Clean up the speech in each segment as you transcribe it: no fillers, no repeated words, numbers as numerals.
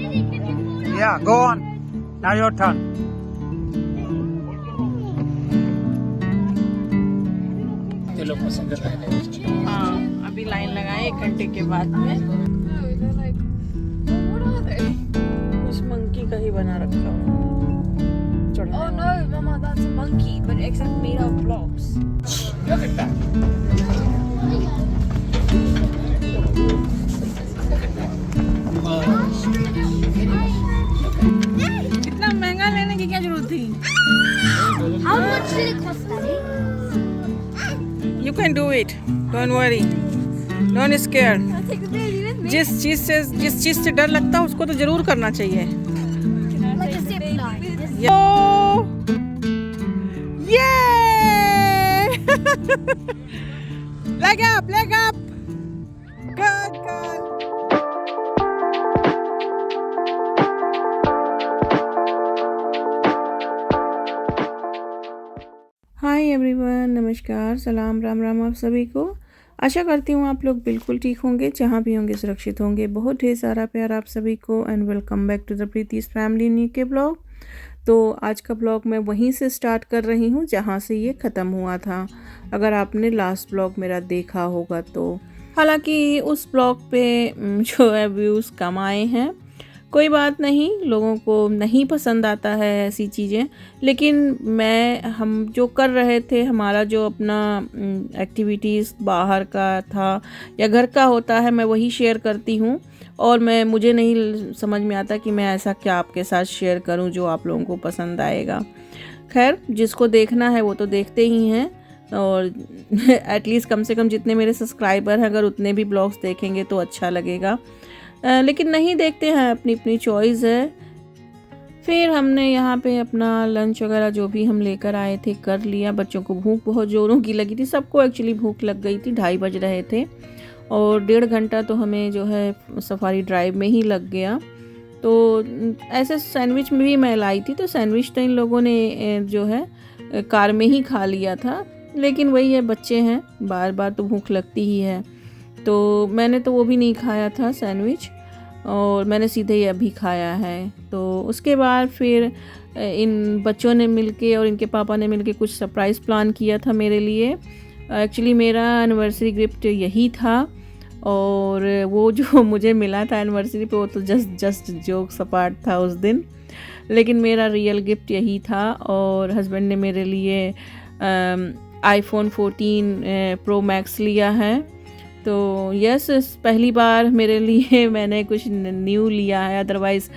Yeah, go on. Now your turn. ये लोग पसंद कर रहे हैं। हाँ, अभी लाइन लगाए 1 घंटे के बाद में। कुछ मंकी का ही बना रखा हुआ। Oh no, Mama, that's a monkey, but except made of blocks. Look at that. इतना महंगा लेने की क्या जरूरत थी? How much did it cost, Daddy? You can do it. Don't worry. Don't scare. I'll take the baby with me. जिस चीज से डर लगता है उसको तो जरूर करना चाहिए। Like a zip line. Yay! Leg up, leg up. Good, good. Hi everyone, नमस्कार, सलाम, राम राम आप सभी को। आशा करती हूँ आप लोग बिल्कुल ठीक होंगे, जहाँ भी होंगे सुरक्षित होंगे। बहुत ढेर सारा प्यार आप सभी को and welcome back to the Preeti's family new के ब्लॉग। तो आज का ब्लॉग मैं वहीं से स्टार्ट कर रही हूँ जहाँ से ये ख़त्म हुआ था, अगर आपने लास्ट ब्लॉग मेरा देखा होगा तो। हालांकि उस ब्लॉग पे जो है व्यूज़ कम आए हैं, कोई बात नहीं, लोगों को नहीं पसंद आता है ऐसी चीज़ें। लेकिन हम जो कर रहे थे, हमारा जो अपना एक्टिविटीज़ बाहर का था या घर का होता है, मैं वही शेयर करती हूँ। और मुझे नहीं समझ में आता कि मैं ऐसा क्या आपके साथ शेयर करूं जो आप लोगों को पसंद आएगा। खैर, जिसको देखना है वो तो देखते ही हैं, और एटलीस्ट कम से कम जितने मेरे सब्सक्राइबर हैं, अगर उतने भी ब्लॉग्स देखेंगे तो अच्छा लगेगा। लेकिन नहीं देखते हैं, अपनी अपनी चॉइस है। फिर हमने यहाँ पे अपना लंच वगैरह जो भी हम लेकर आए थे कर लिया। बच्चों को भूख बहुत ज़ोरों की लगी थी, सबको एक्चुअली भूख लग गई थी। 2:30 बज रहे थे और 1.5 घंटा तो हमें जो है सफारी ड्राइव में ही लग गया। तो ऐसे सैंडविच भी मैं लाई थी, तो सैंडविच तो इन लोगों ने जो है कार में ही खा लिया था। लेकिन वही है, बच्चे हैं, बार बार तो भूख लगती ही है। तो मैंने तो वो भी नहीं खाया था सैंडविच, और मैंने सीधे ही अभी खाया है। तो उसके बाद फिर इन बच्चों ने मिलके और इनके पापा ने मिलके कुछ सरप्राइज़ प्लान किया था मेरे लिए। एक्चुअली मेरा एनिवर्सरी गिफ्ट यही था, और वो जो मुझे मिला था एनिवर्सरी पे वो तो जस्ट जोक सपाट था उस दिन। लेकिन मेरा रियल गिफ्ट यही था। और हस्बैंड ने मेरे लिए iPhone 14 Pro Max लिया है। तो यस, पहली बार मेरे लिए मैंने कुछ न्यू लिया है। अदरवाइज़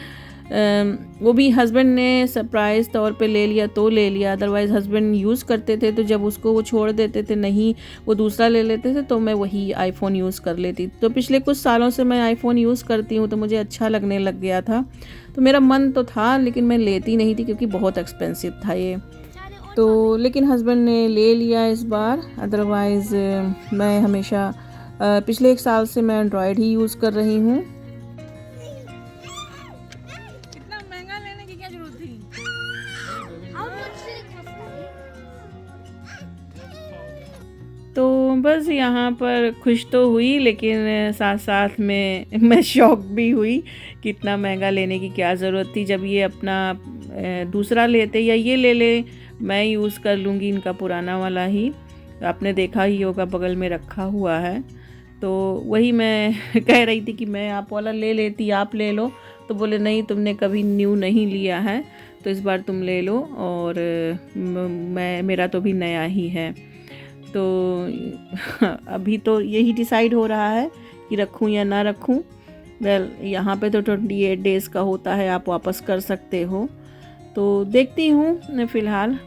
वो भी हस्बैंड ने सरप्राइज़ तौर पे ले लिया तो ले लिया। अदरवाइज़ हस्बैंड यूज़ करते थे, तो जब उसको वो छोड़ देते थे, नहीं वो दूसरा ले लेते थे, तो मैं वही आईफोन यूज़ कर लेती। तो पिछले कुछ सालों से मैं आईफोन यूज़ करती हूँ, तो मुझे अच्छा लगने लग गया था। तो मेरा मन तो था, लेकिन मैं लेती नहीं थी क्योंकि बहुत एक्सपेंसिव था ये। तो लेकिन हस्बैंड ने ले लिया इस बार। अदरवाइज़ मैं हमेशा पिछले 1 साल से मैं एंड्रॉयड ही यूज़ कर रही हूँ। इतना महंगा लेने की क्या जरूरत थी? How much did it cost, Daddy? तो बस यहाँ पर खुश तो हुई, लेकिन साथ साथ में मैं शॉक भी हुई कि इतना महंगा लेने की क्या ज़रूरत थी, जब ये अपना दूसरा लेते या ये ले मैं यूज़ कर लूँगी इनका पुराना वाला ही। आपने देखा ही होगा बगल में रखा हुआ है। तो वही मैं कह रही थी कि मैं आप वाला ले लेती, आप ले लो। तो बोले नहीं, तुमने कभी न्यू नहीं लिया है, तो इस बार तुम ले लो, और मेरा तो भी नया ही है। तो अभी तो यही डिसाइड हो रहा है कि रखूं या ना रखूं। वेल, यहाँ पे तो 28 डेज़ का होता है, आप वापस कर सकते हो। तो देखती हूँ फ़िलहाल।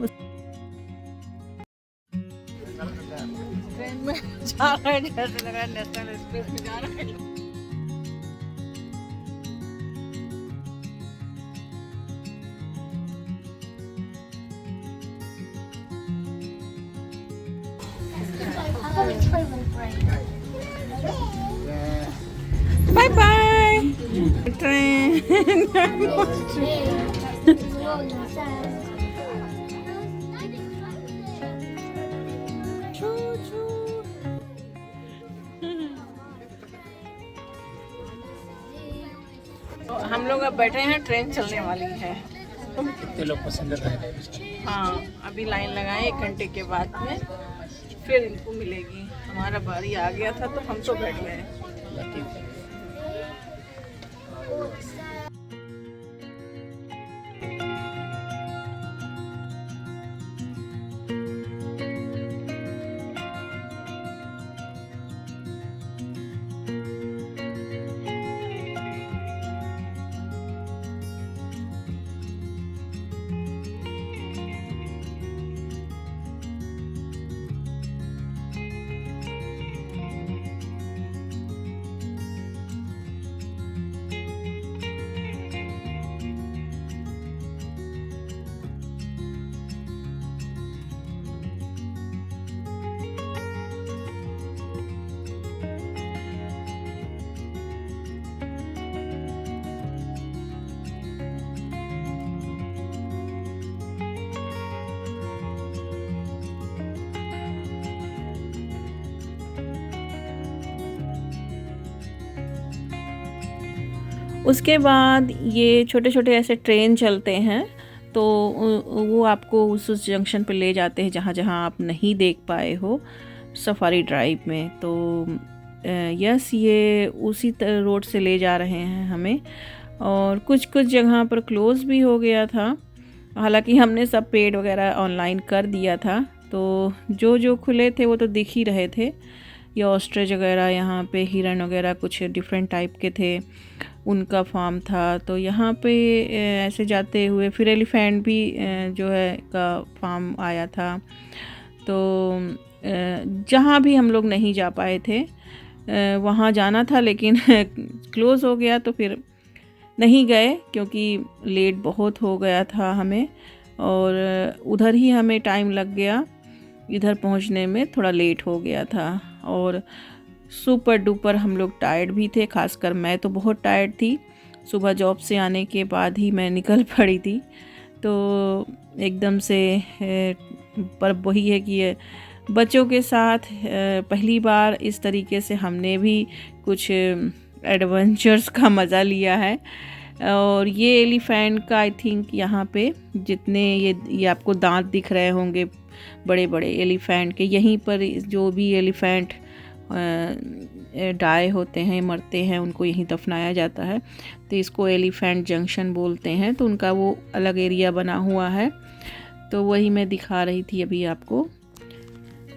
ट्रेन में जा रहा है, जैसे लग रहा है नेशनल एक्सप्रेस में जा रहा है। I'm going to try my brain. Bye bye train. हम लोग अब बैठे हैं, ट्रेन चलने वाली है। कितने लोग पसंद कर रहे हैं। हाँ, अभी लाइन लगाए 1 घंटे के बाद में फिर इनको मिलेगी। हमारा बारी आ गया था तो हम तो बैठ गए। उसके बाद ये छोटे छोटे ऐसे ट्रेन चलते हैं, तो वो आपको उस जंक्शन पे ले जाते हैं जहाँ जहाँ आप नहीं देख पाए हो सफारी ड्राइव में। तो यस, ये उसी रोड से ले जा रहे हैं हमें। और कुछ कुछ जगह पर क्लोज़ भी हो गया था, हालांकि हमने सब पेड वगैरह ऑनलाइन कर दिया था। तो जो जो खुले थे वो तो दिख ही रहे थे। ये ऑस्ट्रिच वगैरह, यहाँ पे हिरन वगैरह कुछ डिफरेंट टाइप के थे, उनका फार्म था। तो यहाँ पे ऐसे जाते हुए फिर एलिफेंट भी जो है का फार्म आया था। तो जहाँ भी हम लोग नहीं जा पाए थे वहाँ जाना था, लेकिन क्लोज़ हो गया तो फिर नहीं गए, क्योंकि लेट बहुत हो गया था हमें और उधर ही हमें टाइम लग गया। इधर पहुँचने में थोड़ा लेट हो गया था और सुपर डुपर हम लोग टायर्ड भी थे। खासकर मैं तो बहुत टायर्ड थी, सुबह जॉब से आने के बाद ही मैं निकल पड़ी थी। तो एकदम से पर वही है कि ये बच्चों के साथ पहली बार इस तरीके से हमने भी कुछ एडवेंचर्स का मज़ा लिया है। और ये एलिफेंट का आई थिंक यहाँ पे जितने ये आपको दांत दिख रहे होंगे बड़े बड़े एलिफेंट के, यहीं पर जो भी एलिफेंट डाई होते हैं, मरते हैं, उनको यहीं दफनाया जाता है। तो इसको एलिफेंट जंक्शन बोलते हैं। तो उनका वो अलग एरिया बना हुआ है, तो वही मैं दिखा रही थी अभी आपको।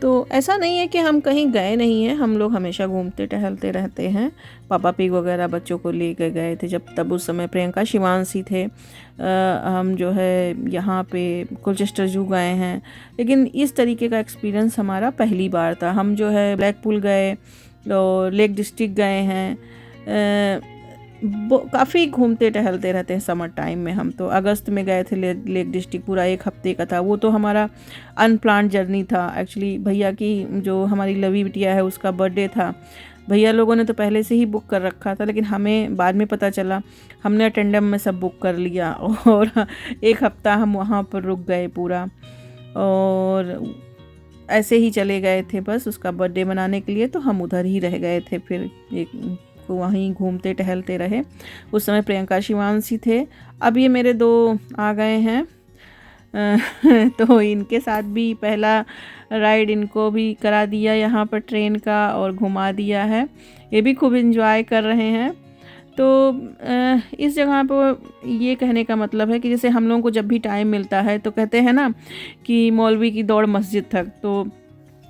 तो ऐसा नहीं है कि हम कहीं गए नहीं हैं, हम लोग हमेशा घूमते टहलते रहते हैं। पापा पिग वगैरह बच्चों को लेकर गए थे तब उस समय प्रियंका शिवांशी थे। हम जो है यहाँ पे कोलचेस्टर जू गए हैं, लेकिन इस तरीके का एक्सपीरियंस हमारा पहली बार था। हम जो है ब्लैकपूल गए और लेक डिस्ट्रिक्ट गए हैं। काफ़ी घूमते टहलते रहते हैं समर टाइम में। हम तो अगस्त में गए थे लेक डिस्ट्रिक्ट, पूरा 1 हफ्ते का था। वो तो हमारा अनप्लान्ड जर्नी था एक्चुअली। भैया की जो हमारी लवी बिटिया है उसका बर्थडे था। भैया लोगों ने तो पहले से ही बुक कर रखा था, लेकिन हमें बाद में पता चला। हमने अटेंडम में सब बुक कर लिया और 1 हफ्ता हम वहाँ पर रुक गए पूरा, और ऐसे ही चले गए थे बस उसका बर्थडे मनाने के लिए। तो हम उधर ही रह गए थे, फिर वहीं घूमते टहलते रहे। उस समय प्रियंका शिवांशी थे। अब ये मेरे 2 आ गए हैं तो इनके साथ भी पहला राइड इनको भी करा दिया यहाँ पर ट्रेन का और घुमा दिया है। ये भी खूब एंजॉय कर रहे हैं। तो इस जगह पर ये कहने का मतलब है कि जैसे हम लोगों को जब भी टाइम मिलता है तो कहते हैं ना कि मौलवी की दौड़ मस्जिद तक, तो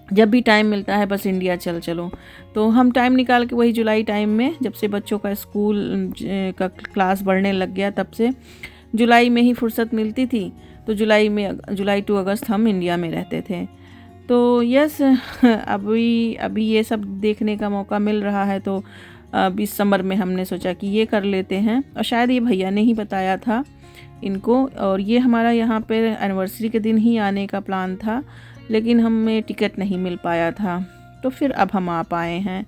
जब भी टाइम मिलता है बस इंडिया चलो। तो हम टाइम निकाल के वही जुलाई टाइम में, जब से बच्चों का स्कूल का क्लास बढ़ने लग गया, तब से जुलाई में ही फुर्सत मिलती थी। तो जुलाई टू अगस्त हम इंडिया में रहते थे। तो यस, अभी ये सब देखने का मौका मिल रहा है। तो अब इस समर में हमने सोचा कि ये कर लेते हैं, और शायद ये भैया ने ही बताया था इनको। और ये हमारा यहाँ पे एनिवर्सरी के दिन ही आने का प्लान था, लेकिन हमें टिकट नहीं मिल पाया था, तो फिर अब हम आ पाए हैं।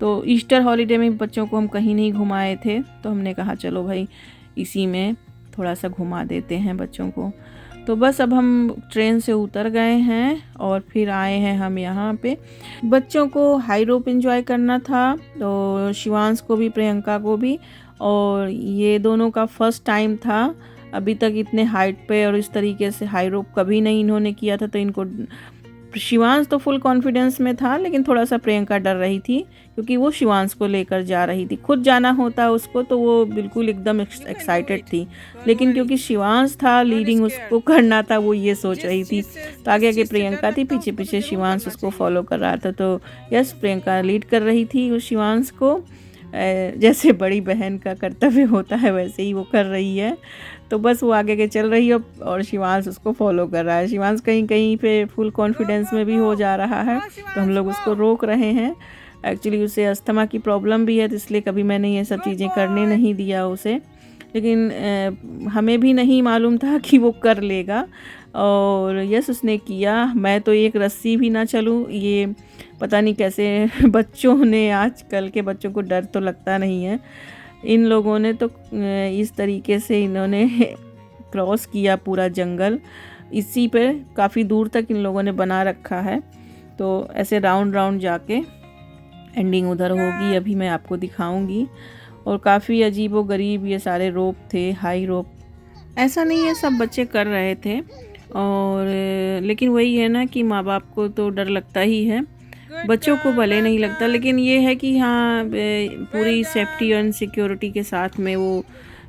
तो ईस्टर हॉलीडे में बच्चों को हम कहीं नहीं घुमाए थे, तो हमने कहा चलो भाई इसी में थोड़ा सा घुमा देते हैं बच्चों को। तो बस अब हम ट्रेन से उतर गए हैं और फिर आए हैं हम यहाँ पे। बच्चों को हाई रोप एंजॉय करना था, तो शिवांश को भी प्रियंका को भी, और ये दोनों का फर्स्ट टाइम था। अभी तक इतने हाइट पे और इस तरीके से हाई रोप कभी नहीं इन्होंने किया था। तो इनको शिवांश तो फुल कॉन्फिडेंस में था, लेकिन थोड़ा सा प्रियंका डर रही थी क्योंकि वो शिवांश को लेकर जा रही थी। खुद जाना होता उसको तो वो बिल्कुल एकदम एक्साइटेड थी, लेकिन क्योंकि शिवांश था, लीडिंग उसको करना था, वो ये सोच रही थी। तो आगे आगे प्रियंका थी, पीछे पीछे शिवांश उसको फॉलो कर रहा था। तो यस, प्रियंका लीड कर रही थी उस शिवांश को, जैसे बड़ी बहन का कर्तव्य होता है वैसे ही वो कर रही है। तो बस वो आगे के चल रही है और शिवांश उसको फॉलो कर रहा है। शिवांश कहीं कहीं पे फुल कॉन्फिडेंस में भी हो जा रहा है, तो हम लोग उसको रोक रहे हैं। एक्चुअली उसे अस्थमा की प्रॉब्लम भी है, तो इसलिए कभी मैंने ये सब चीज़ें करने नहीं दिया उसे। लेकिन हमें भी नहीं मालूम था कि वो कर लेगा, और यस उसने किया। मैं तो एक रस्सी भी ना चलूँ, ये पता नहीं कैसे बच्चों ने, आजकल के बच्चों को डर तो लगता नहीं है। इन लोगों ने तो इस तरीके से इन्होंने क्रॉस किया पूरा जंगल। इसी पे काफ़ी दूर तक इन लोगों ने बना रखा है। तो ऐसे राउंड राउंड जाके एंडिंग उधर होगी, अभी मैं आपको दिखाऊंगी। और काफ़ी अजीबो गरीब ये सारे रोप थे, हाई रोप। ऐसा नहीं है सब बच्चे कर रहे थे, और लेकिन वही है ना कि माँ बाप को तो डर लगता ही है, बच्चों को भले नहीं लगता। लेकिन ये है कि हाँ, पूरी सेफ्टी और सिक्योरिटी के साथ में वो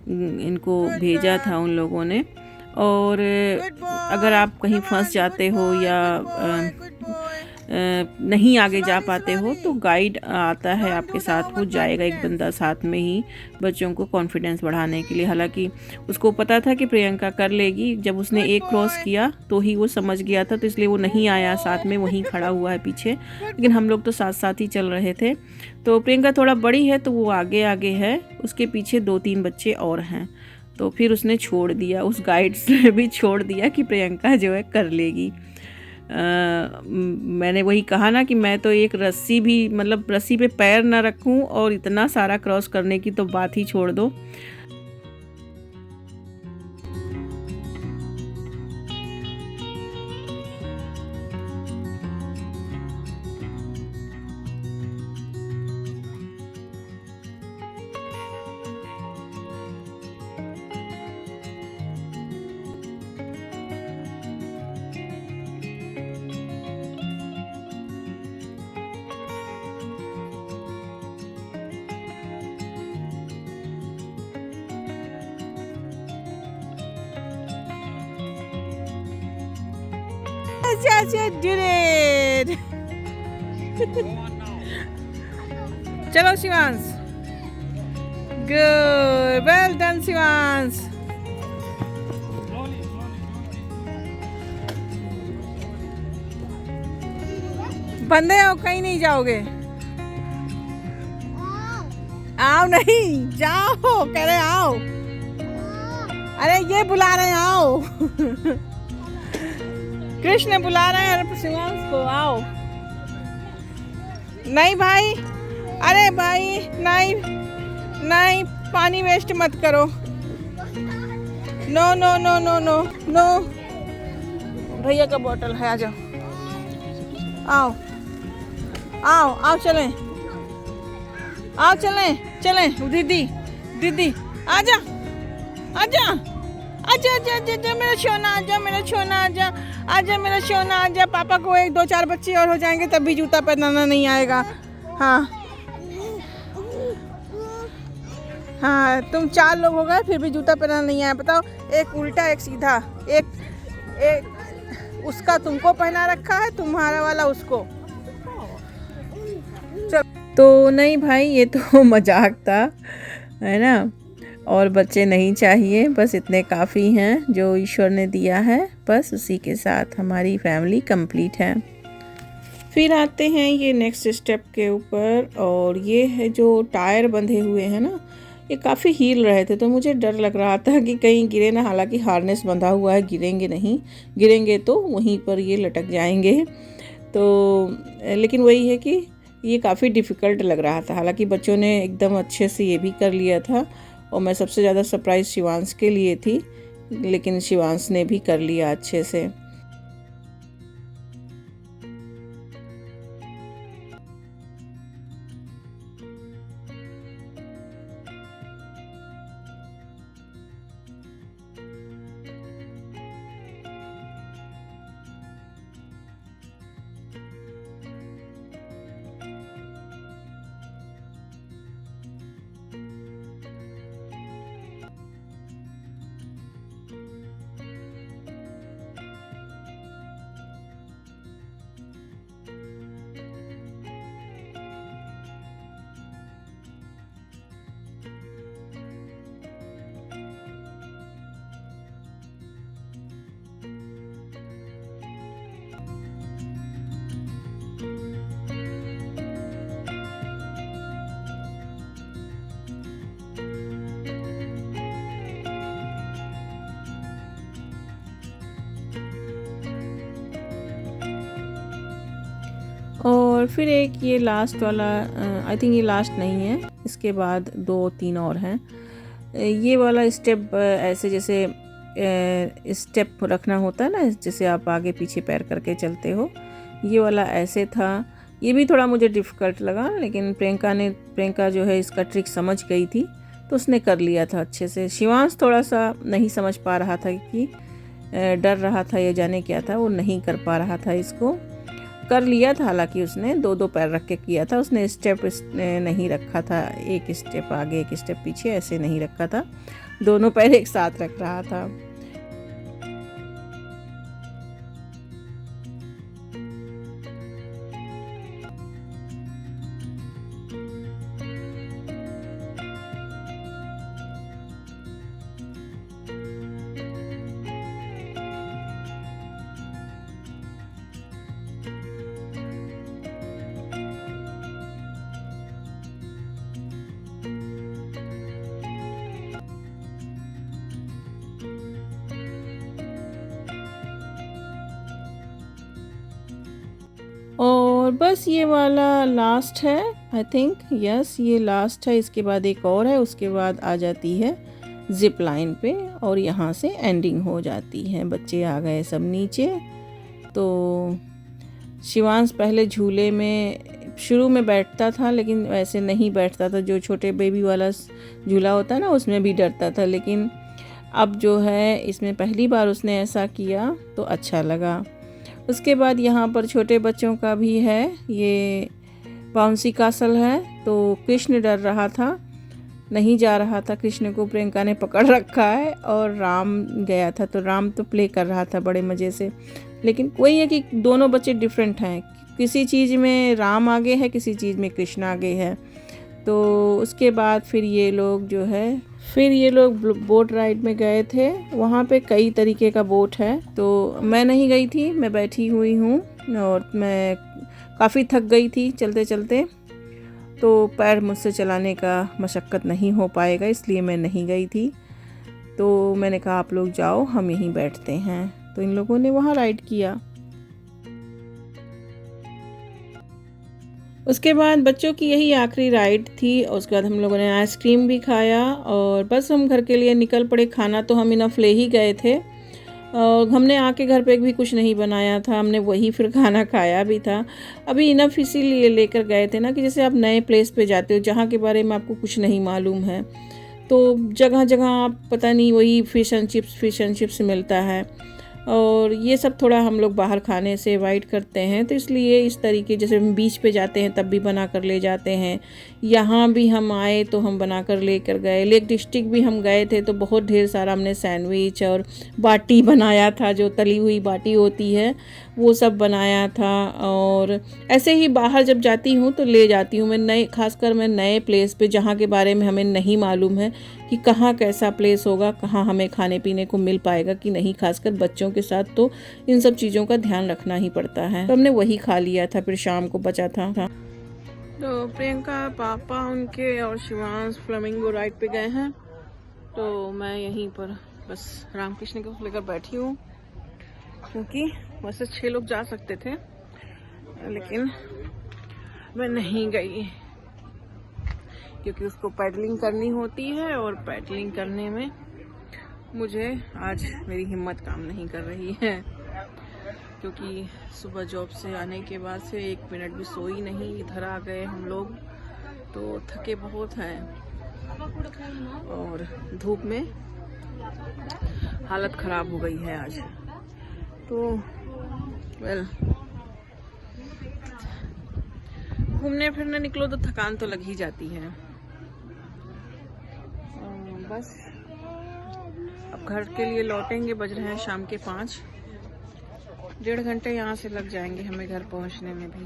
इनको भेजा था उन लोगों ने। और अगर आप कहीं फंस जाते हो या नहीं आगे जा पाते हो तो गाइड आता है आपके साथ, वो जाएगा एक बंदा साथ में ही बच्चों को कॉन्फिडेंस बढ़ाने के लिए। हालांकि उसको पता था कि प्रियंका कर लेगी, जब उसने एक क्रॉस किया तो ही वो समझ गया था, तो इसलिए वो नहीं आया साथ में, वहीं खड़ा हुआ है पीछे। लेकिन हम लोग तो साथ साथ ही चल रहे थे। तो प्रियंका थोड़ा बड़ी है तो वो आगे आगे है, उसके पीछे 2-3 बच्चे और हैं। तो फिर उसने छोड़ दिया, उस गाइड ने भी छोड़ दिया कि प्रियंका जो है कर लेगी। मैंने वही कहा ना कि मैं तो एक रस्सी भी, मतलब रस्सी पे पैर ना रखूं, और इतना सारा क्रॉस करने की तो बात ही छोड़ दो। Yes, you did it. चलो Shivansh, good, well done Shivansh. बंदे हो, कहीं नहीं जाओगे। आओ नहीं, जाओ, कह रहे आओ। अरे ये बुला रहे हैं, आओ। कृष्ण बुला रहे हैं शिवांश को, आओ। नहीं भाई, अरे भाई नहीं नहीं, पानी वेस्ट मत करो। No no no no no no, भैया का बोतल है, आ जाओ, आओ आओ आओ, चलें आओ, चलें चलें। दीदी दीदी आजा आजा आजा आजा आजा, मेरा सोना आजा, मेरा सोना आजा, आजा मेरा सोना आजा। पापा को 1-2-4 बच्चे और हो जाएंगे तब भी जूता पहनाना नहीं आएगा। हाँ हाँ, तुम 4 लोग हो गए फिर भी जूता पहनाना नहीं आया। बताओ, एक उल्टा एक सीधा, एक उसका तुमको पहना रखा है, तुम्हारा वाला उसको। चल, तो नहीं भाई, ये तो मजाक था, है ना। और बच्चे नहीं चाहिए, बस इतने काफ़ी हैं जो ईश्वर ने दिया है, बस उसी के साथ हमारी फैमिली कंप्लीट है। फिर आते हैं ये नेक्स्ट स्टेप के ऊपर, और ये है जो टायर बंधे हुए हैं ना, ये काफ़ी हिल रहे थे, तो मुझे डर लग रहा था कि कहीं गिरे ना। हालांकि हार्नेस बंधा हुआ है, गिरेंगे नहीं, गिरेंगे तो वहीं पर ये लटक जाएंगे। तो लेकिन वही है कि ये काफ़ी डिफ़िकल्ट लग रहा था। हालांकि बच्चों ने एकदम अच्छे से ये भी कर लिया था, और मैं सबसे ज़्यादा सरप्राइज़ शिवांश के लिए थी, लेकिन शिवांश ने भी कर लिया अच्छे से। और फिर एक ये लास्ट वाला, आई थिंक ये लास्ट नहीं है, इसके बाद 2-3 और हैं। ये वाला स्टेप ऐसे जैसे स्टेप रखना होता है ना, जैसे आप आगे पीछे पैर करके चलते हो, ये वाला ऐसे था। ये भी थोड़ा मुझे डिफ़िकल्ट लगा, लेकिन प्रियंका जो है इसका ट्रिक समझ गई थी तो उसने कर लिया था अच्छे से। शिवांश थोड़ा सा नहीं समझ पा रहा था कि डर रहा था, ये जाने क्या था, वो नहीं कर पा रहा था। इसको कर लिया था, हालांकि उसने 2-2 पैर रख के किया था। उसने स्टेप नहीं रखा था, एक स्टेप आगे एक स्टेप पीछे ऐसे नहीं रखा था, दोनों पैर एक साथ रख रहा था। और बस ये वाला लास्ट है, आई थिंक, यस ये लास्ट है। इसके बाद एक और है, उसके बाद आ जाती है जिप लाइन पे और यहाँ से एंडिंग हो जाती है। बच्चे आ गए सब नीचे। तो शिवांश पहले झूले में शुरू में बैठता था, लेकिन वैसे नहीं बैठता था। जो छोटे बेबी वाला झूला होता है ना, उसमें भी डरता था, लेकिन अब जो है इसमें पहली बार उसने ऐसा किया तो अच्छा लगा। उसके बाद यहाँ पर छोटे बच्चों का भी है, ये बाउंसी कासल है। तो कृष्ण डर रहा था, नहीं जा रहा था, कृष्ण को प्रियंका ने पकड़ रखा है और राम गया था। तो राम तो प्ले कर रहा था बड़े मज़े से, लेकिन वही है कि दोनों बच्चे डिफरेंट हैं, किसी चीज़ में राम आगे है, किसी चीज़ में कृष्ण आगे है। तो उसके बाद फिर ये लोग बोट राइड में गए थे। वहाँ पे कई तरीके का बोट है, तो मैं नहीं गई थी, मैं बैठी हुई हूँ और मैं काफ़ी थक गई थी चलते चलते, तो पैर मुझसे चलाने का मशक्क़त नहीं हो पाएगा, इसलिए मैं नहीं गई थी। तो मैंने कहा आप लोग जाओ, हम यहीं बैठते हैं। तो इन लोगों ने वहाँ राइड किया। उसके बाद बच्चों की यही आखिरी राइड थी। उसके बाद हम लोगों ने आइसक्रीम भी खाया और बस हम घर के लिए निकल पड़े। खाना तो हम इनफ ले ही गए थे और हमने आके घर पे भी कुछ नहीं बनाया था, हमने वही फिर खाना खाया भी था। अभी इनफ इसीलिए लेकर गए थे ना कि जैसे आप नए प्लेस पे जाते हो जहाँ के बारे में आपको कुछ नहीं मालूम है, तो जगह जगह आप पता नहीं वही फिश एंड चिप्स मिलता है और ये सब थोड़ा हम लोग बाहर खाने से अवॉइड करते हैं। तो इसलिए इस तरीके जैसे हम बीच पे जाते हैं तब भी बना कर ले जाते हैं। यहाँ भी हम आए तो हम बना कर लेकर गए। लेक डिस्ट्रिक्ट भी हम गए थे तो बहुत ढेर सारा हमने सैंडविच और बाटी बनाया था, जो तली हुई बाटी होती है वो सब बनाया था। और ऐसे ही बाहर जब जाती हूँ तो ले जाती हूँ मैं खासकर मैं नए प्लेस पे जहाँ के बारे में हमें नहीं मालूम है कि कहाँ कैसा प्लेस होगा, कहाँ हमें खाने पीने को मिल पाएगा कि नहीं। खासकर बच्चों के साथ तो इन सब चीज़ों का ध्यान रखना ही पड़ता है। तो हमने वही खा लिया था, फिर शाम को बचा था। तो प्रियंका, पापा उनके और शिवांश फ्लेमिंगो राइड पे गए हैं, तो मैं यहीं पर बस रामकृष्ण को लेकर बैठी हूँ, क्योंकि वैसे 6 लोग जा सकते थे लेकिन मैं नहीं गई क्योंकि उसको पैडलिंग करनी होती है और पैडलिंग करने में मुझे आज मेरी हिम्मत काम नहीं कर रही है, क्योंकि सुबह जॉब से आने के बाद से 1 मिनट भी सोई नहीं। इधर आ गए हम लोग तो थके बहुत हैं और धूप में हालत ख़राब हो गई है आज। तो घूमने फिरने निकलो तो थकान तो लग ही जाती है। बस अब घर के लिए लौटेंगे, बज रहे हैं शाम के 5। 1.5 घंटे यहाँ से लग जाएंगे हमें घर पहुँचने में भी।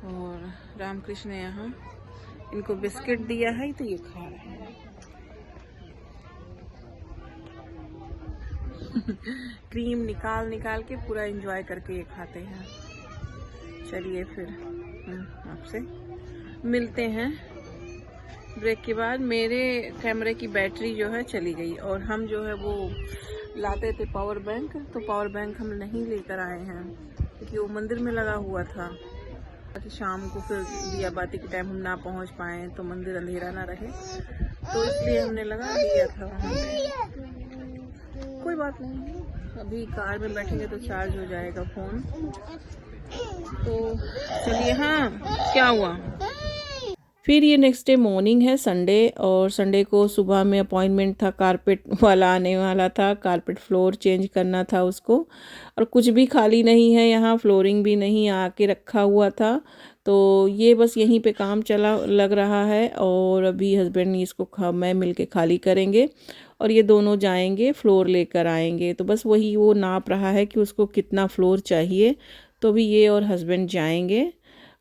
और रामकृष्ण ने यहाँ इनको बिस्किट दिया है तो ये खा रहे हैं। क्रीम निकाल के पूरा एंजॉय करके ये खाते हैं। चलिए फिर आपसे मिलते हैं ब्रेक के बाद। मेरे कैमरे की बैटरी जो है चली गई और हम जो है वो लाते थे पावर बैंक, तो पावर बैंक हम नहीं लेकर आए हैं क्योंकि वो मंदिर में लगा हुआ था ताकि शाम को फिर दिया बाती के टाइम हम ना पहुंच पाए तो मंदिर अंधेरा ना रहे, तो इसलिए हमने लगा दिया था वहाँ पे। कोई बात नहीं, अभी कार में बैठेंगे तो चार्ज हो जाएगा फ़ोन। तो चलिए, हाँ क्या हुआ। फिर ये नेक्स्ट डे मॉर्निंग है, संडे, और संडे को सुबह में अपॉइंटमेंट था, कारपेट वाला आने वाला था, कारपेट फ्लोर चेंज करना था उसको। और कुछ भी खाली नहीं है यहाँ, फ्लोरिंग भी नहीं आके रखा हुआ था, तो ये बस यहीं पे काम चला लग रहा है। और अभी हस्बैंड इसको मैं मिलके खाली करेंगे और ये दोनों जाएंगे फ्लोर लेकर आएंगे। तो बस वही वो नाप रहा है कि उसको कितना फ्लोर चाहिए, तो अभी ये और हस्बैंड जाएंगे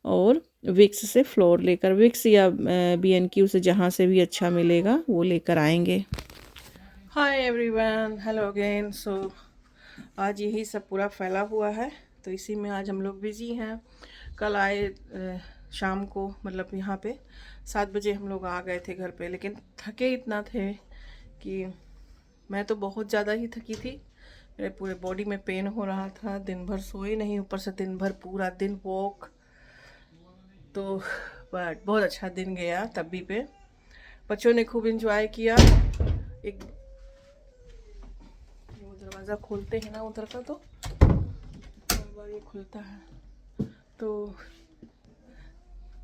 और विक्स से फ्लोर लेकर, विक्स या B&Q से जहाँ से भी अच्छा मिलेगा वो लेकर आएंगे। Hi everyone, hello again. So आज यही सब पूरा फैला हुआ है, तो इसी में आज हम लोग बिज़ी हैं। कल आए शाम को, मतलब यहाँ पे 7 बजे हम लोग आ गए थे घर पे, लेकिन थके इतना थे कि मैं तो बहुत ज़्यादा ही थकी थी। मेरे पूरे बॉडी में पेन हो रहा था, दिन भर सोए नहीं, ऊपर से दिन भर पूरा दिन वॉक। तो बट बहुत अच्छा दिन गया तभी पे। बच्चों ने खूब एंजॉय किया। एक वो दरवाज़ा खोलते हैं ना उधर का, तो बार ये खुलता है। तो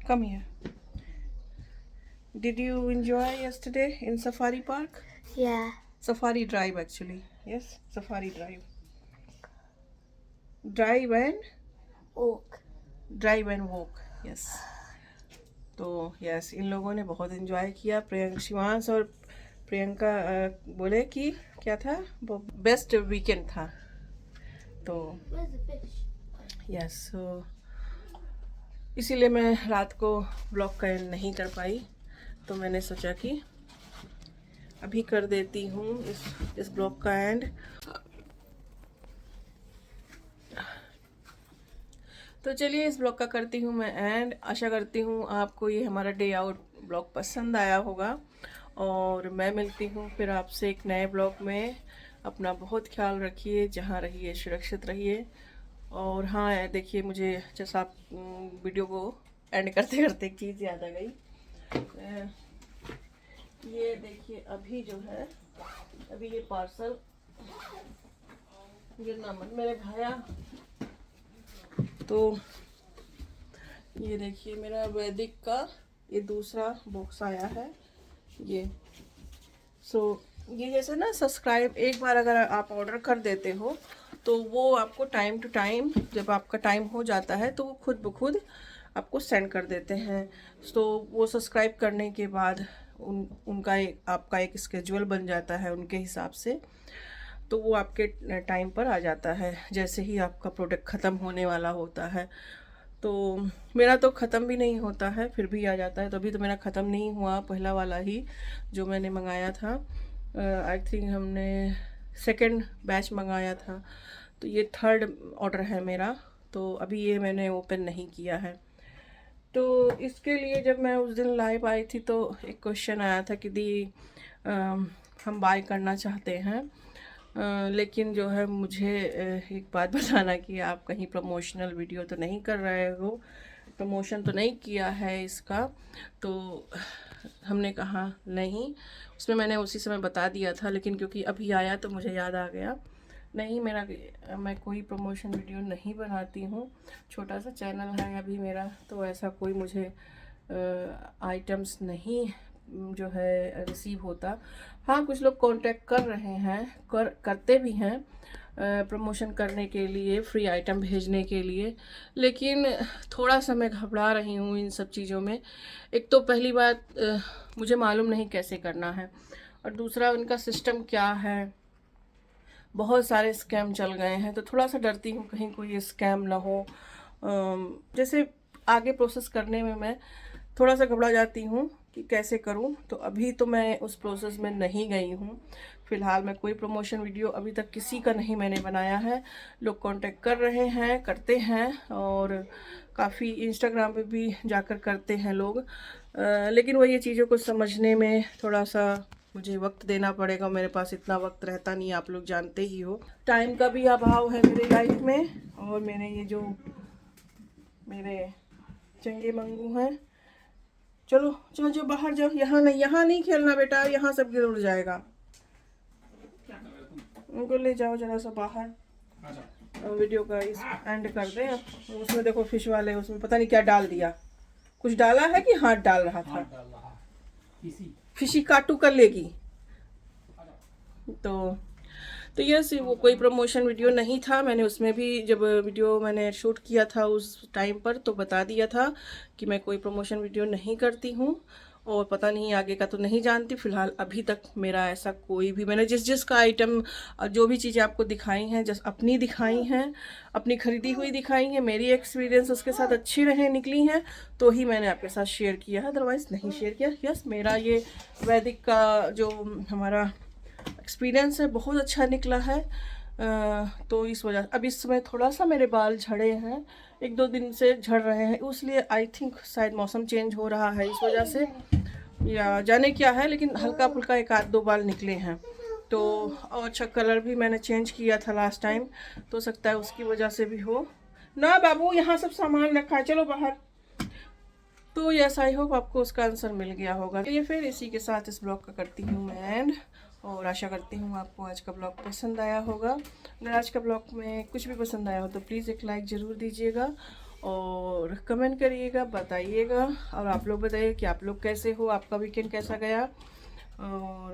come here, did you enjoy yesterday in safari park? Yeah. Safari drive actually. Yes, safari drive. Drive and Walk. walk. Yes. तो यस, इन लोगों ने बहुत एंजॉय किया। शिवांश और प्रियंका बोले कि क्या था, वो बेस्ट वीकेंड था। तो यस, so इसीलिए मैं रात को ब्लॉग का एंड नहीं कर पाई, तो मैंने सोचा कि अभी कर देती हूँ इस ब्लॉग का एंड। तो चलिए इस ब्लॉग का करती हूँ मैं एंड। आशा करती हूँ आपको ये हमारा डे आउट ब्लॉग पसंद आया होगा, और मैं मिलती हूँ फिर आपसे एक नए ब्लॉग में। अपना बहुत ख्याल रखिए, जहाँ रहिए सुरक्षित रहिए। और हाँ देखिए, मुझे जैसा आप वीडियो को एंड करते करते एक चीज़ याद आ गई। ये देखिए, अभी जो है, अभी ये पार्सल गिरना मत मेरे भाया। तो ये देखिए मेरा वैदिक का ये दूसरा बॉक्स आया है ये। सो ये जैसे ना सब्सक्राइब, एक बार अगर आप ऑर्डर कर देते हो तो वो आपको टाइम टू टाइम, जब आपका टाइम हो जाता है तो वो खुद ब खुद आपको सेंड कर देते हैं। तो वो सब्सक्राइब करने के बाद उनका आपका एक स्केड्यूल बन जाता है उनके हिसाब से, तो वो आपके टाइम पर आ जाता है जैसे ही आपका प्रोडक्ट ख़त्म होने वाला होता है। तो मेरा तो ख़त्म भी नहीं होता है, फिर भी आ जाता है। तो अभी तो मेरा ख़त्म नहीं हुआ, पहला वाला ही जो मैंने मंगाया था। आई थिंक हमने सेकंड बैच मंगाया था, तो ये थर्ड ऑर्डर है मेरा। तो अभी ये मैंने ओपन नहीं किया है। तो इसके लिए जब मैं उस दिन लाइव आई थी तो एक क्वेश्चन आया था कि दी हम बाय करना चाहते हैं, लेकिन जो है मुझे एक बात बताना कि आप कहीं प्रमोशनल वीडियो तो नहीं कर रहे हो, प्रमोशन तो नहीं किया है इसका। तो हमने कहा नहीं, उसमें मैंने उसी समय बता दिया था, लेकिन क्योंकि अभी आया तो मुझे याद आ गया। नहीं, मैं कोई प्रमोशन वीडियो नहीं बनाती हूँ, छोटा सा चैनल है अभी मेरा, तो ऐसा कोई मुझे आइटम्स नहीं जो है रिसीव होता। हाँ, कुछ लोग कांटेक्ट कर रहे हैं, करते भी हैं प्रमोशन करने के लिए, फ्री आइटम भेजने के लिए, लेकिन थोड़ा सा मैं घबरा रही हूँ इन सब चीज़ों में। एक तो पहली बात मुझे मालूम नहीं कैसे करना है, और दूसरा उनका सिस्टम क्या है। बहुत सारे स्कैम चल गए हैं, तो थोड़ा सा डरती हूँ कहीं कोई स्कैम ना हो। जैसे आगे प्रोसेस करने में मैं थोड़ा सा घबरा जाती हूँ कि कैसे करूँ। तो अभी तो मैं उस प्रोसेस में नहीं गई हूँ। फ़िलहाल मैं कोई प्रमोशन वीडियो अभी तक किसी का नहीं मैंने बनाया है। लोग कांटेक्ट कर रहे हैं, करते हैं, और काफ़ी इंस्टाग्राम पे भी जाकर करते हैं लोग, लेकिन वो ये चीज़ों को समझने में थोड़ा सा मुझे वक्त देना पड़ेगा, मेरे पास इतना वक्त रहता नहीं, आप लोग जानते ही हो। टाइम का भी अभाव है मेरी लाइफ में। और मेरे ये जो मेरे चंगे मंगू हैं, चलो चलो जो बाहर जाओ, यहाँ नहीं खेलना बेटा, यहाँ सब गिर उड़ जाएगा। उनको ले जाओ जरा सा बाहर। वीडियो का इस एंड कर दें। उसमें देखो फिश वाले, उसमें पता नहीं क्या डाल दिया, कुछ डाला है कि हाथ डाल रहा था। फिशी काटू कर लेगी। तो यस, वो कोई प्रमोशन वीडियो नहीं था। मैंने उसमें भी जब वीडियो मैंने शूट किया था उस टाइम पर तो बता दिया था कि मैं कोई प्रमोशन वीडियो नहीं करती हूँ, और पता नहीं आगे का तो नहीं जानती। फ़िलहाल अभी तक मेरा ऐसा कोई भी, मैंने जिस का आइटम जो भी चीज़ें आपको दिखाई हैं, जस्ट अपनी दिखाई हैं, अपनी खरीदी हुई दिखाई हैं, मेरी एक्सपीरियंस उसके साथ अच्छी रहे निकली हैं तो ही मैंने आपके साथ शेयर किया है, अदरवाइज़ नहीं शेयर किया। यस, मेरा ये वैदिक का जो हमारा एक्सपीरियंस है बहुत अच्छा निकला है। तो इस वजह, अब इस समय थोड़ा सा मेरे बाल झड़े हैं, 1-2 दिन से झड़ रहे हैं, इसलिए आई थिंक शायद मौसम चेंज हो रहा है इस वजह से, या जाने क्या है, लेकिन हल्का फुल्का 1-2 बाल निकले हैं। तो और अच्छा, कलर भी मैंने चेंज किया था लास्ट टाइम, तो सकता है उसकी वजह से भी हो ना। बाबू यहाँ सब सामान रखा है, चलो बाहर। तो यस, आई होप आपको उसका आंसर मिल गया होगा। ये फिर इसी के साथ इस ब्लॉग का करती हूँ मैं एंड, और आशा करती हूँ आपको आज का ब्लॉग पसंद आया होगा। अगर आज का ब्लॉग में कुछ भी पसंद आया हो तो प्लीज़ एक लाइक ज़रूर दीजिएगा और कमेंट करिएगा, बताइएगा। और आप लोग बताइए कि आप लोग कैसे हो, आपका वीकेंड कैसा गया। और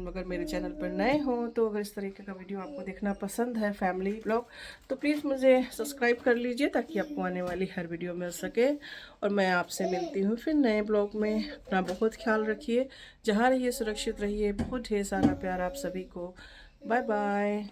अगर मेरे चैनल पर नए हो तो अगर इस तरीके का वीडियो आपको देखना पसंद है, फैमिली ब्लॉग, तो प्लीज़ मुझे सब्सक्राइब कर लीजिए ताकि आपको आने वाली हर वीडियो मिल सके। और मैं आपसे मिलती हूँ फिर नए ब्लॉग में। अपना बहुत ख्याल रखिए, जहाँ रहिए सुरक्षित रहिए। बहुत ढेर सारा प्यार आप सभी को। Bye bye.